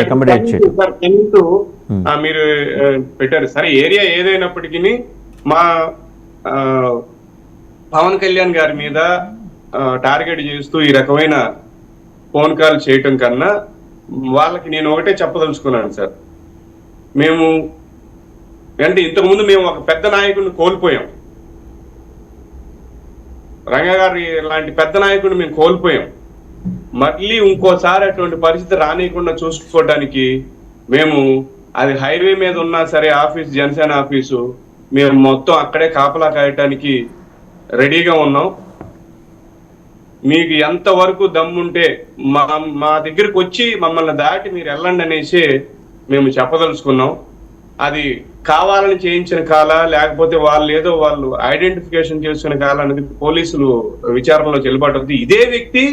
Accommodate చేయడం మీరు పెట్టారు సరే. ఏరియా ఏదైనప్పటికీ మా పవన్ కళ్యాణ్ గారి మీద టార్గెట్ చేస్తూ ఈ రకమైన ఫోన్ కాల్ చేయటం కన్నా వాళ్ళకి నేను ఒకటే చెప్పదలుచుకున్నాను సార్. మేము అంటే ఇంతకుముందు మేము ఒక పెద్ద నాయకుడిని కోల్పోయాం, రంగా గారి లాంటి పెద్ద నాయకుడిని మేము కోల్పోయాం. మళ్ళీ ఇంకోసారి అటువంటి పరిస్థితి రానియకుండా చూసుకోవడానికి మేము అది హైవే మీద ఉన్నా సరే ఆఫీస్, జనసేన ఆఫీసు, మేము మొత్తం అక్కడే కాపలా కాయటానికి రెడీగా ఉన్నాం. మీకు ఎంతవరకు దమ్ముంటే మా దగ్గరికి వచ్చి మమ్మల్ని దాటి మీరు వెళ్ళండి అనేసి మేము చెప్పదలుచుకున్నాం. అది కావాలని చేయించిన కాలా లేకపోతే వాళ్ళు ఐడెంటిఫికేషన్ చేసుకునే కాలా అనేది పోలీసులు విచారణలో చెల్లుబాటు అవుతుంది. ఇదే వ్యక్తి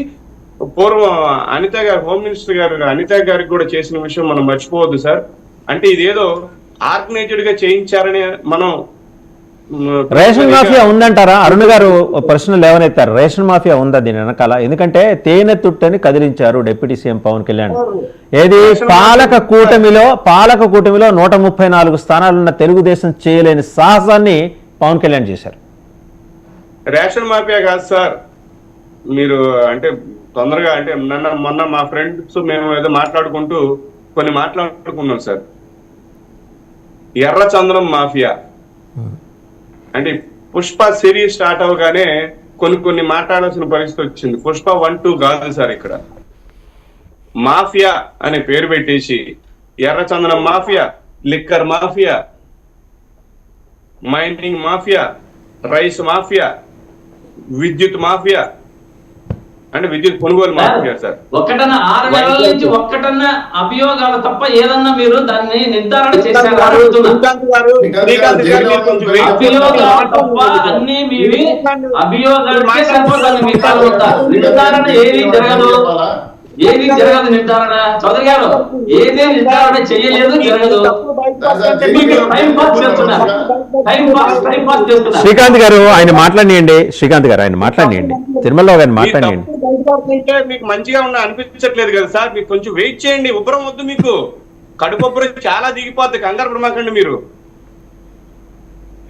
పూర్వం అనిత గారు, హోమ్ మినిస్టర్ గారు అనిత గారికి కూడా చేసిన విషయం మనం మర్చిపోవద్దు సార్. అంటే ఇదేదో ఆర్గనైజ్డ్ గా చేయించారని మనం. రేషన్ మాఫియా ఉందంటారా? అరుణ్ గారు ప్రశ్న లేవనెత్తారు. రేషన్ మాఫియా ఉందా దీని వెనకాల? ఎందుకంటే తేనె తుట్టని కదిలించారు డిప్యూటీ సీఎం పవన్ కళ్యాణ్. ఏది పాలక కూటమిలో 134 స్థానాలున్న తెలుగుదేశం చేయలేని సాహసాన్ని పవన్ కళ్యాణ్ చేశారు. రేషన్ మాఫియా కాదు సార్. మీరు అంటే తొందరగా అంటే మొన్న మా ఫ్రెండ్స్ మేము ఏదో కొన్ని మాట్లాడుకున్నాం సార్. ఎర్రచందనం మాఫియా అంటే పుష్ప సిరీస్ స్టార్ట్ అవగానే కొన్ని మాట్లాడాల్సిన పరిస్థితి వచ్చింది. పుష్ప 1, 2 కాదు సార్. ఇక్కడ మాఫియా అనే పేరు పెట్టేసి ఎర్రచందనం mafia, liquor mafia, mining mafia, rice mafia, విద్యుత్ మాఫియా, అంటే విద్యుత్ కొనుగోలు మాఫియా సార్. ఒక్కటన్నా 6 నెలల నుంచి ఒక్కటన్నా అభియోగాలు తప్ప ఏదన్నా మీరు దాన్ని నిర్ధారణ చేశారు? అన్ని మీవి అభియోగాలకే సరిపోతుంది. నిర్ధారణ ఏది జరగదు, నిర్ధారణ. చౌదరి గారు ఏదే నిర్ధారణ చేయలేదు, జరగదు. శ్రీకాంత్ గారు ఆయన మాట్లాడియండి. తిరుమలరావు గారిని మాట్లాడియండి. మీకు మంచిగా అనిపించట్లేదు కదా సార్? మీకు కొంచెం వెయిట్ చేయండి. ఉబ్బరం వద్దు, మీకు కడుపుబ్బరం చాలా దిగిపోద్ది. కంగారు పడమాకండి మీరు.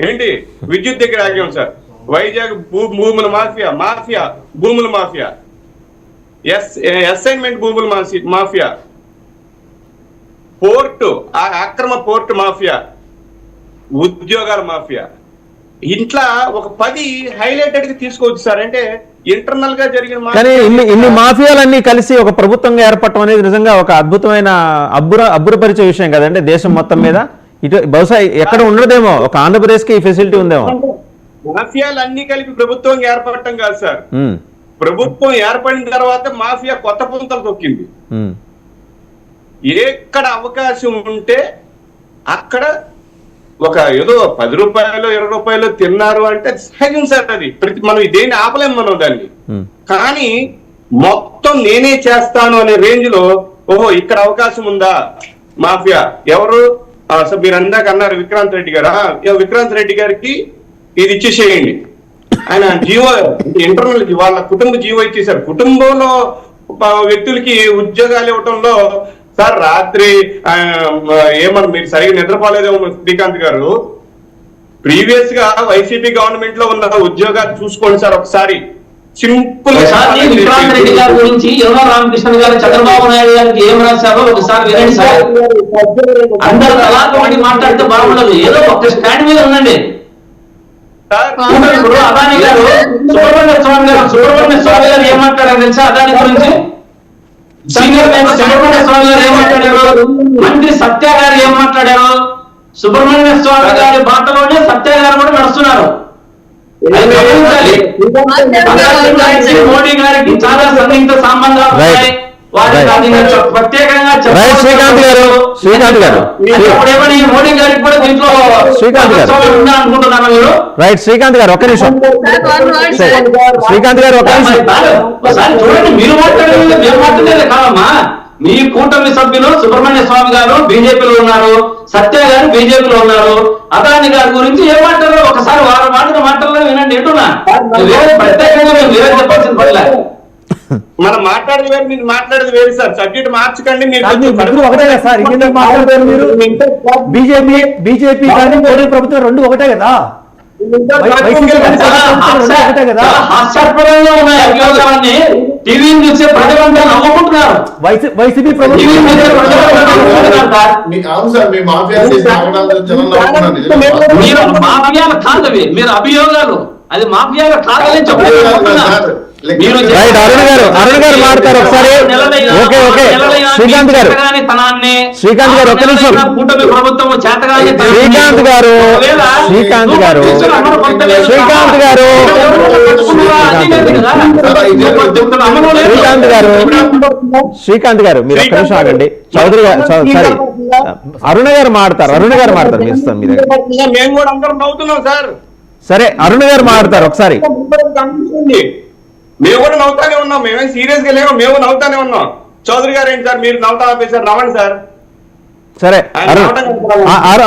ఏంటి విద్యుత్ దగ్గర ఆగాం సార్. వైజాగ్ భూముల మాఫియా, భూముల మాఫియా, అసైన్మెంట్ భూముల మాఫియా, పోర్టు, అక్రమ పోర్టు మాఫియా, ఉద్యోగాల మాఫియా, ఇంట్లో ఒక 10 హైలైటెడ్ గా తీసుకోవచ్చు సార్. అంటే ఇంటర్నల్ గా జరిగిన కానీ ఇన్ని మాఫియాలన్నీ కలిసి ఒక ప్రభుత్వంగా ఏర్పడటం అనేది నిజంగా ఒక అద్భుతమైన అబ్బురపరిచే విషయం కదండి దేశం మొత్తం మీద. ఇటు బహుశా ఎక్కడ ఉండదేమో, ఒక ఆంధ్రప్రదేశ్ కి ఈ ఫెసిలిటీ ఉందేమో. మాఫియాలు అన్ని కలిపి ప్రభుత్వంగా ఏర్పడటం కాదు సార్. ప్రభుత్వం ఏర్పడిన తర్వాత మాఫియా కొత్త పుంతలు తొక్కింది. ఎక్కడ అవకాశం ఉంటే అక్కడ ఒక ఏదో 10 రూపాయలు 20 రూపాయలు తిన్నారు అంటే సహజం సార్. అది మనం దేన్ని ఆపలేము మనం దాన్ని. కానీ మొత్తం నేనే చేస్తాను అనే రేంజ్ లో ఓహో ఇక్కడ అవకాశం ఉందా మాఫియా ఎవరు మీరు అందాక అన్నారు విక్రాంత్ రెడ్డి గారు. విక్రాంత్ రెడ్డి గారికి ఇది ఇచ్చేసేయండి. ఆయన జీవో ఇంటర్నల్ వాళ్ళ కుటుంబ జీవో ఇచ్చేసారు. కుటుంబంలో వ్యక్తులకి ఉద్యోగాలు ఇవ్వటంలో సార్ రాత్రి ఏమన్నా మీరు సరిగ్గా నిద్రపోలేదేమో శ్రీకాంత్ గారు. ప్రీవియస్ గా వైసీపీ గవర్నమెంట్ లో ఉన్న ఉద్యోగాలు చూసుకోండి సార్ ఒకసారి. సింపుల్ విక్రాంత్ రెడ్డి గారి గురించి యనమల రామకృష్ణ గారు చంద్రబాబు నాయుడు గారికి ఏం రాశారో ఒకసారి వినండి సార్. అందరూ తలాపడి మాట్లాడితే బాగుండదు. ఏదో ఒక స్టాండ్ మీద ఉండండి. అదాని గారు సుబ్రహ్మణ్య స్వామి గారు ఏం మాట్లాడారు తెలుసా అదాని గురించి? సీనియర్ సుబ్రహ్మణ్య స్వామి గారు ఏం మాట్లాడారు? మంత్రి సత్య గారు ఏం మాట్లాడారు? సుబ్రహ్మణ్య స్వామి గారి బాటలోనే సత్య గారు కూడా నడుస్తున్నారు. మోడీ గారికి చాలా సన్నిహిత సంబంధాలు ఉన్నాయి. ప్రత్యేకంగా మోడీ గారికి కూడా దీంట్లో అనుకుంటున్నాను మీరు. రైట్ శ్రీకాంత్ గారు ఒక్క నిమిషం. శ్రీకాంత్ గారు ఒకసారి చూడండి. మీరు మాట్లాడేది మేము మాట్లాడేది కాదమ్మా. మీ కూటమి సభ్యులు సుబ్రహ్మణ్య స్వామి గారు బీజేపీలో ఉన్నారు, సత్య గారు బీజేపీలో ఉన్నారు. అదాని గారి గురించి ఏం మాట్లాడారు ఒకసారి వారు మాటల్లో వినండి. ఏంటున్నా ప్రత్యేకంగా మేము వేరే చెప్పాల్సిన పనిలే. మనం మాట్లాడేది వేరు, మీరు మాట్లాడేది వేరు సార్. సబ్జెక్ట్ మార్చకండి. మీరు కాదు, మీరు ముగ్గురు ఒకటే కదా సార్, ఇంకెందుకు మాట్లాడతారు మీరు? బీజేపీ కానీ మోడీ ప్రభుత్వం రెండు ఒకటే కదా. వైసీపీ కానీ రెండు ఒకటే కదా. హాస్యాస్పదంగా ఉన్నాయి అభియోగాలన్నీ టీవీని చూసే ప్రజలంతా నవ్వుకుంటున్నారు. వైసీపీ ప్రభుత్వం అవును సార్, మీ మాఫియా చేసిన ఆగడాలు జనం నవ్వుతున్నారు. నిజమే. మీరు మాఫియాలు కాదవి, మీరు అభియోగాలు. అది మాఫియాలు కాదని చెప్పలేదు. రైట్, అరుణ్ గారు మాట్లాడతారు ఒకసారి. ఓకే ఓకే, శ్రీకాంత్ గారు ఒక్క నిమిషం. కూటమి ప్రభుత్వం చేతగాని శ్రీకాంత్ గారు మీరు ఒక్క నిమిషం ఆగండి. చౌదరి గారు సారీ, అరుణ్ గారు మాట్లాడతారు మీరు ఇస్తాను మీ దగ్గర. మేము కూడా అందరం నవ్వుతున్నాం సార్. సరే, అరుణ్ గారు మాట్లాడతారు ఒకసారి. మేము కూడా నవ్వుతానే ఉన్నాం. మేమేం సీరియస్ గా లేవు, మేము నవ్వుతానే ఉన్నాం. చౌదరి గారు ఏంటి సార్, మీరు నవ్వుతా ఆపేశారు. రవ్వండి సార్. సరే,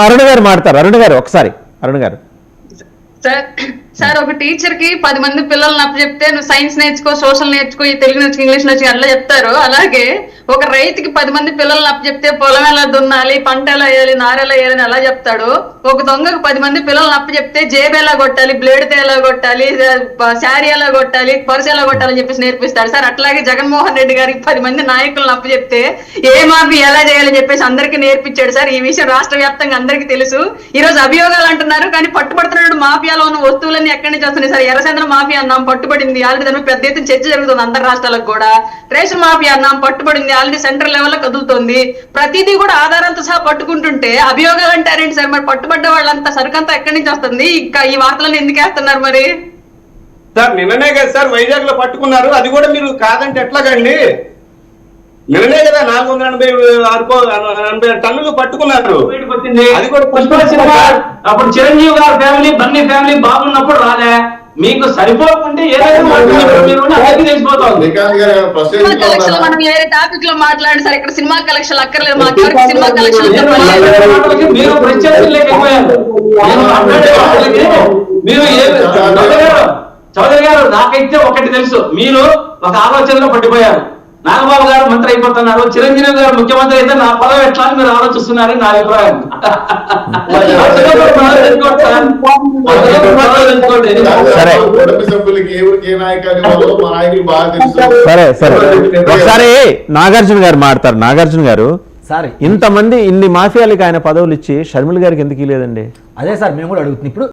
అరుణ్ గారు మాట్లాడతారు. అరుణ్ గారు ఒకసారి. అరుణ్ గారు సార్, ఒక టీచర్ కి 10 మంది పిల్లల్ని అప్పచెప్తే నువ్వు సైన్స్ నేర్చుకో, సోషల్ నేర్చుకో, ఈ తెలుగు నేర్చుకో, ఇంగ్లీష్ నేర్చుకో అట్లా చెప్తారు. అలాగే ఒక రైతుకి 10 మంది పిల్లల్ని అప్పచెప్తే పొలం ఎలా దున్నాలి, పంట ఎలా వేయాలి, నారెలా వేయాలని అలా చెప్తాడు. ఒక దొంగకు 10 మంది పిల్లల్ని అప్పచెప్తే జేబు ఎలా కొట్టాలి, బ్లేడ్తో ఎలా కొట్టాలి, శారీ ఎలా కొట్టాలి, పర్సు ఎలా కొట్టాలని చెప్పేసి నేర్పిస్తాడు సార్. అట్లాగే జగన్మోహన్ రెడ్డి గారికి 10 మంది నాయకులను అప్పచెప్తే ఏ మాఫీ ఎలా చేయాలని చెప్పేసి అందరికీ నేర్పించాడు సార్. ఈ విషయం రాష్ట్ర వ్యాప్తంగా అందరికీ తెలుసు. ఈ రోజు అభియోగాలు అంటున్నారు, కానీ పట్టుబడుతున్నాడు మాఫియాలో ఉన్న వస్తువులన్నీ ఎక్కడి నుంచి వస్తున్నాయి సార్? ఎర్రచంద్ర మాఫియా అన్నాం, పట్టుబడింది. ఆల్రెడీ దాని మీద పెద్ద ఎత్తున చర్చ జరుగుతుంది అందరు రాష్ట్రాలకు కూడా. రేషన్ మాఫియా అన్నాం, పట్టుబడింది. ఆల్రెడీ సెంట్రల్ లెవెల్లో కదులుతోంది. ప్రతిదీ కూడా ఆధారాలతో సహా పట్టుకుంటుంటే అభియోగాలు అంటారేంటి సార్? మరి పట్టుబడ్డ వాళ్ళంతా సరుకంతా ఎక్కడి నుంచి వస్తుంది? ఇంకా ఈ వార్తలను ఎందుకు వేస్తున్నారు మరి? సార్ నిన్ననే కదా సార్ వైజాగ్ లో పట్టుకున్నారు. అది కూడా మీరు కాదంటే ఎట్లాగండి? నిన్ననే కదా 486 టన్నులు పట్టుకున్నారు. అది కూడా అప్పుడు చిరంజీవి గారి ఫ్యామిలీ, బన్నీ ఫ్యామిలీ బాగున్నప్పుడు రాలే. మీకు సరిపోకుంటే ఏదైనా మనం వేరే టాపిక్ లో మాట్లాడి సార్. ఇక్కడ సినిమా కలెక్షన్ అక్కర్లేదు, మా సినిమా కలెక్షన్ మీరు ప్రత్యర్థుల్లోకి మీరు చౌదరి గారు, నాకైతే ఒకటి తెలుసు, మీరు ఒక ఆలోచనలో పట్టిపోయారు. నాగబాబు గారు మంత్రి అయిపోతున్నారు, చిరంజీవి గారు ముఖ్యమంత్రి అయితే నా పదవి ఎట్లా మీరు ఆలోచిస్తున్నారని నా అభిప్రాయం. సరే సరే, ఒకసారి నాగార్జున గారు మాట్లాడతారు. నాగార్జున గారు, సార్ ఇంతమంది ఇన్ని మాఫియాలకి ఆయన పదవులు ఇచ్చి షర్మిల గారికి ఎందుకు లేదండి? అదే సార్ మేము కూడా అడుగుతున్నాం. ఇప్పుడు